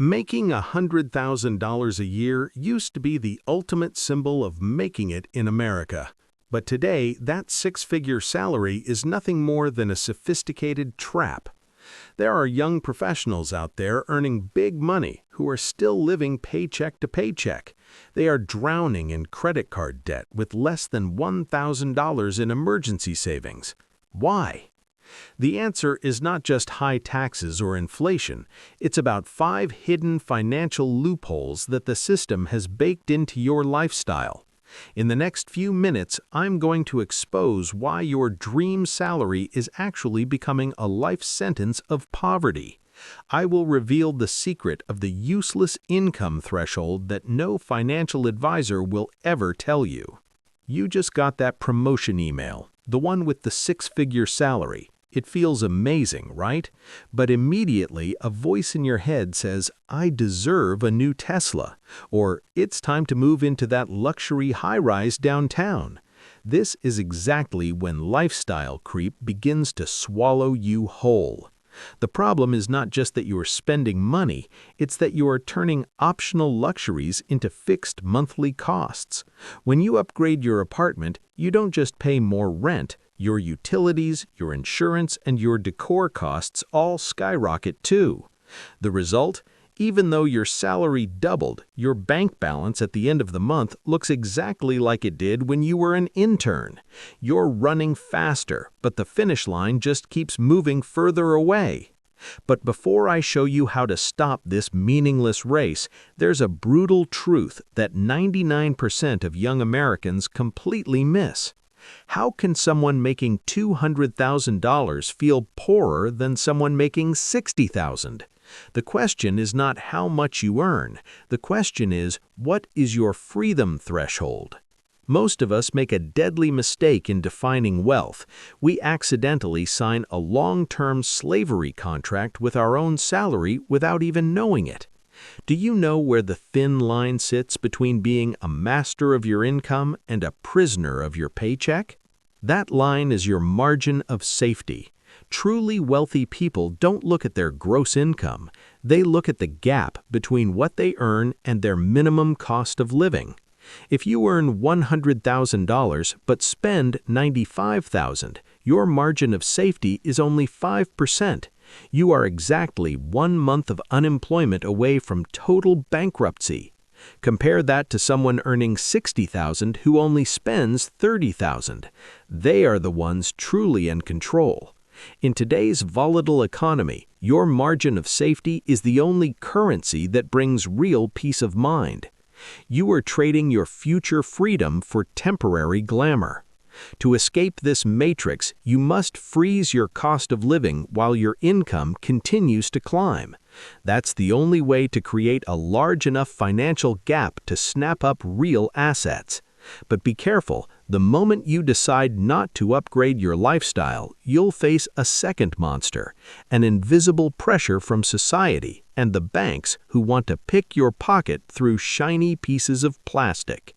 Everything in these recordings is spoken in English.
Making $100,000 a year used to be the ultimate symbol of making it in America. But today, that six-figure salary is nothing more than a sophisticated trap. There are young professionals out there earning big money who are still living paycheck to paycheck. They are drowning in credit card debt with less than $1,000 in emergency savings. Why? The answer is not just high taxes or inflation. It's about 5 hidden financial loopholes that the system has baked into your lifestyle. In the next few minutes, I'm going to expose why your dream salary is actually becoming a life sentence of poverty. I will reveal the secret of the useless income threshold that no financial advisor will ever tell you. You just got that promotion email, the one with the six-figure salary. It feels amazing, right? But immediately a voice in your head says, "I deserve a new Tesla," or "It's time to move into that luxury high-rise downtown." This is exactly when lifestyle creep begins to swallow you whole. The problem is not just that you are spending money, it's that you are turning optional luxuries into fixed monthly costs. When you upgrade your apartment, you don't just pay more rent. Your utilities, your insurance, and your decor costs all skyrocket too. The result? Even though your salary doubled, your bank balance at the end of the month looks exactly like it did when you were an intern. You're running faster, but the finish line just keeps moving further away. But before I show you how to stop this meaningless race, there's a brutal truth that 99% of young Americans completely miss. How can someone making $200,000 feel poorer than someone making $60,000? The question is not how much you earn. The question is, what is your freedom threshold? Most of us make a deadly mistake in defining wealth. We accidentally sign a long-term slavery contract with our own salary without even knowing it. Do you know where the thin line sits between being a master of your income and a prisoner of your paycheck? That line is your margin of safety. Truly wealthy people don't look at their gross income. They look at the gap between what they earn and their minimum cost of living. If you earn $100,000 but spend $95,000, your margin of safety is only 5%. You are exactly 1 month of unemployment away from total bankruptcy. Compare that to someone earning $60,000 who only spends $30,000. They are the ones truly in control. In today's volatile economy, your margin of safety is the only currency that brings real peace of mind. You are trading your future freedom for temporary glamour. To escape this matrix, you must freeze your cost of living while your income continues to climb. That's the only way to create a large enough financial gap to snap up real assets. But be careful, the moment you decide not to upgrade your lifestyle, you'll face a second monster, an invisible pressure from society and the banks who want to pick your pocket through shiny pieces of plastic.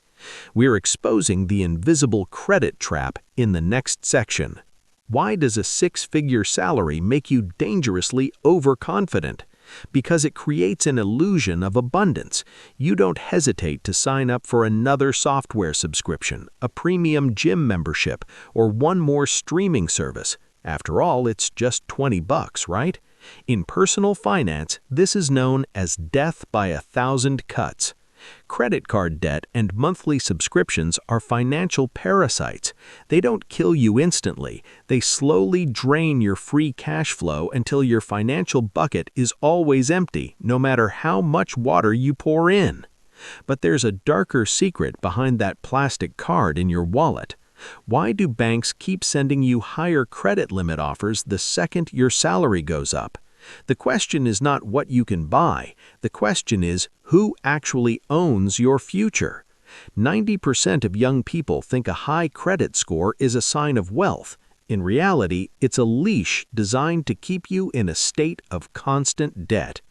We're exposing the invisible credit trap in the next section. Why does a six-figure salary make you dangerously overconfident? Because it creates an illusion of abundance. You don't hesitate to sign up for another software subscription, a premium gym membership, or one more streaming service. After all, it's just $20, right? In personal finance, this is known as death by 1,000 cuts. Credit card debt and monthly subscriptions are financial parasites. They don't kill you instantly. They slowly drain your free cash flow until your financial bucket is always empty, no matter how much water you pour in. But there's a darker secret behind that plastic card in your wallet. Why do banks keep sending you higher credit limit offers the second your salary goes up? The question is not what you can buy. The question is who actually owns your future. 90% of young people think a high credit score is a sign of wealth. In reality, it's a leash designed to keep you in a state of constant debt.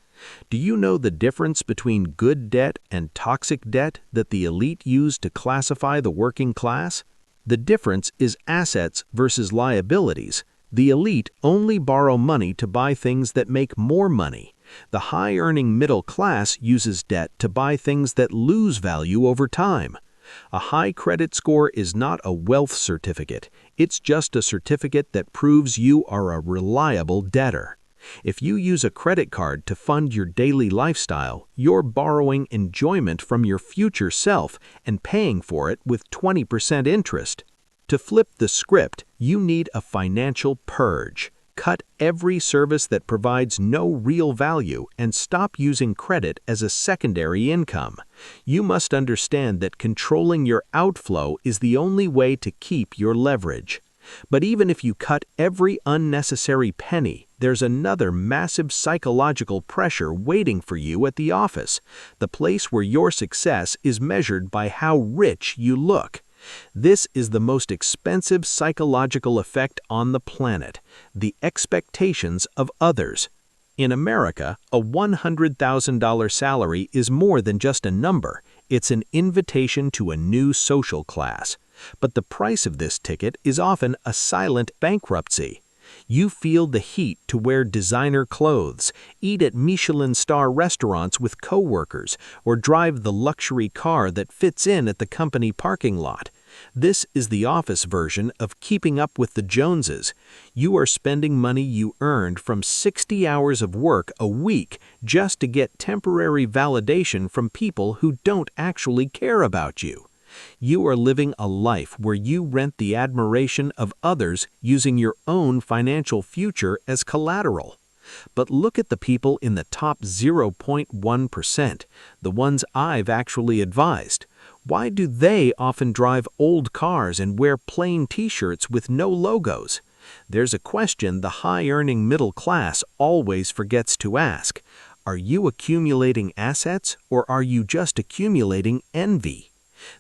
Do you know the difference between good debt and toxic debt that the elite use to classify the working class? The difference is assets versus liabilities. The elite only borrow money to buy things that make more money. The high-earning middle class uses debt to buy things that lose value over time. A high credit score is not a wealth certificate. It's just a certificate that proves you are a reliable debtor. If you use a credit card to fund your daily lifestyle, you're borrowing enjoyment from your future self and paying for it with 20% interest. To flip the script, you need a financial purge. Cut every service that provides no real value and stop using credit as a secondary income. You must understand that controlling your outflow is the only way to keep your leverage. But even if you cut every unnecessary penny, there's another massive psychological pressure waiting for you at the office, the place where your success is measured by how rich you look. This is the most expensive psychological effect on the planet, the expectations of others. In America, a $100,000 salary is more than just a number. It's an invitation to a new social class. But the price of this ticket is often a silent bankruptcy. You feel the heat to wear designer clothes, eat at Michelin-star restaurants with coworkers, or drive the luxury car that fits in at the company parking lot. This is the office version of keeping up with the Joneses. You are spending money you earned from 60 hours of work a week just to get temporary validation from people who don't actually care about you. You are living a life where you rent the admiration of others using your own financial future as collateral. But look at the people in the top 0.1%, the ones I've actually advised. Why do they often drive old cars and wear plain t-shirts with no logos? There's a question the high-earning middle class always forgets to ask. Are you accumulating assets or are you just accumulating envy?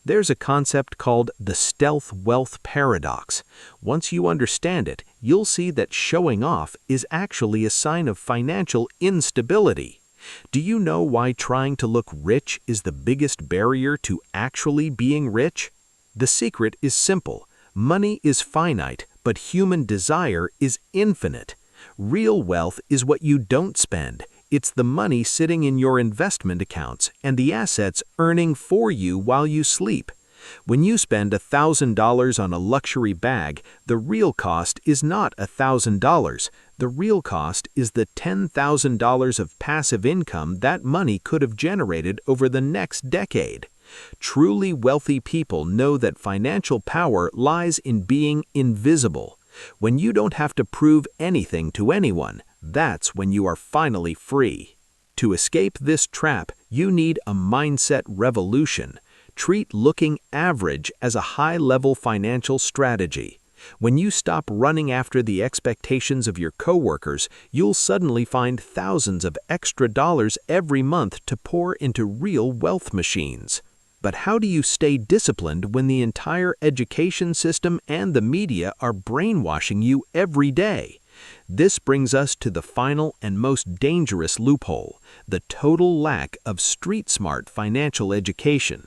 There's a concept called the stealth wealth paradox. Once you understand it, you'll see that showing off is actually a sign of financial instability. Do you know why trying to look rich is the biggest barrier to actually being rich? The secret is simple. Money is finite, but human desire is infinite. Real wealth is what you don't spend. It's the money sitting in your investment accounts and the assets earning for you while you sleep. When you spend $1,000 on a luxury bag, the real cost is not $1,000. The real cost is the $10,000 of passive income that money could have generated over the next decade. Truly wealthy people know that financial power lies in being invisible. When you don't have to prove anything to anyone, that's when you are finally free. To escape this trap, you need a mindset revolution. Treat looking average as a high-level financial strategy. When you stop running after the expectations of your coworkers, you'll suddenly find thousands of extra dollars every month to pour into real wealth machines. But how do you stay disciplined when the entire education system and the media are brainwashing you every day? This brings us to the final and most dangerous loophole, the total lack of street-smart financial education.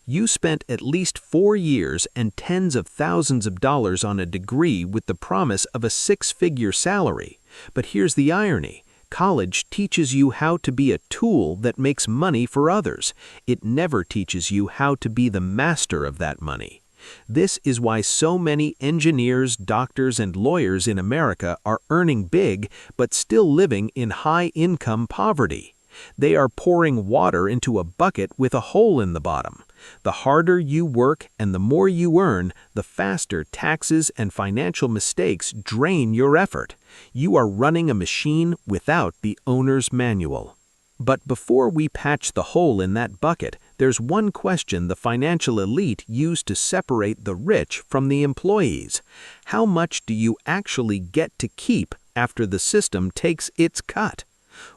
You spent at least 4 years and tens of thousands of dollars on a degree with the promise of a six-figure salary. But here's the irony. College teaches you how to be a tool that makes money for others. It never teaches you how to be the master of that money. This is why so many engineers, doctors, and lawyers in America are earning big but still living in high-income poverty. They are pouring water into a bucket with a hole in the bottom. The harder you work and the more you earn, the faster taxes and financial mistakes drain your effort. You are running a machine without the owner's manual. But before we patch the hole in that bucket, there's one question the financial elite use to separate the rich from the employees. How much do you actually get to keep after the system takes its cut?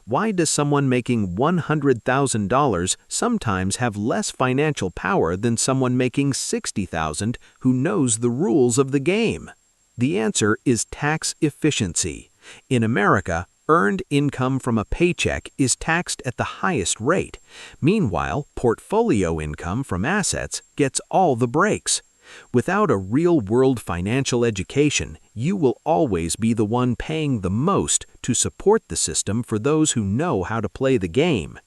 Why does someone making $100,000 sometimes have less financial power than someone making $60,000 who knows the rules of the game? The answer is tax efficiency. In America, earned income from a paycheck is taxed at the highest rate. Meanwhile, portfolio income from assets gets all the breaks. Without a real-world financial education, you will always be the one paying the most to support the system for those who know how to play the game.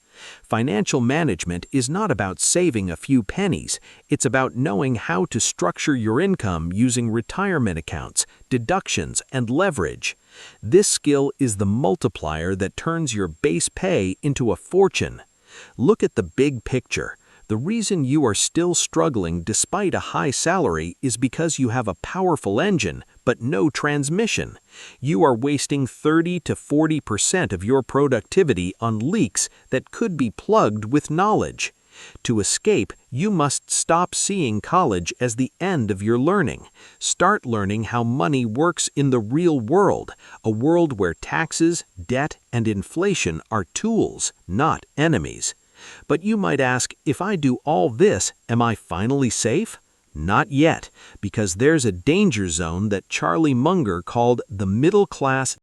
Financial management is not about saving a few pennies, it's about knowing how to structure your income using retirement accounts, deductions, and leverage. This skill is the multiplier that turns your base pay into a fortune. Look at the big picture. The reason you are still struggling despite a high salary is because you have a powerful engine, but no transmission. You are wasting 30 to 40% of your productivity on leaks that could be plugged with knowledge. To escape, you must stop seeing college as the end of your learning. Start learning how money works in the real world, a world where taxes, debt, and inflation are tools, not enemies. But you might ask, if I do all this, am I finally safe? Not yet, because there's a danger zone that Charlie Munger called the middle-class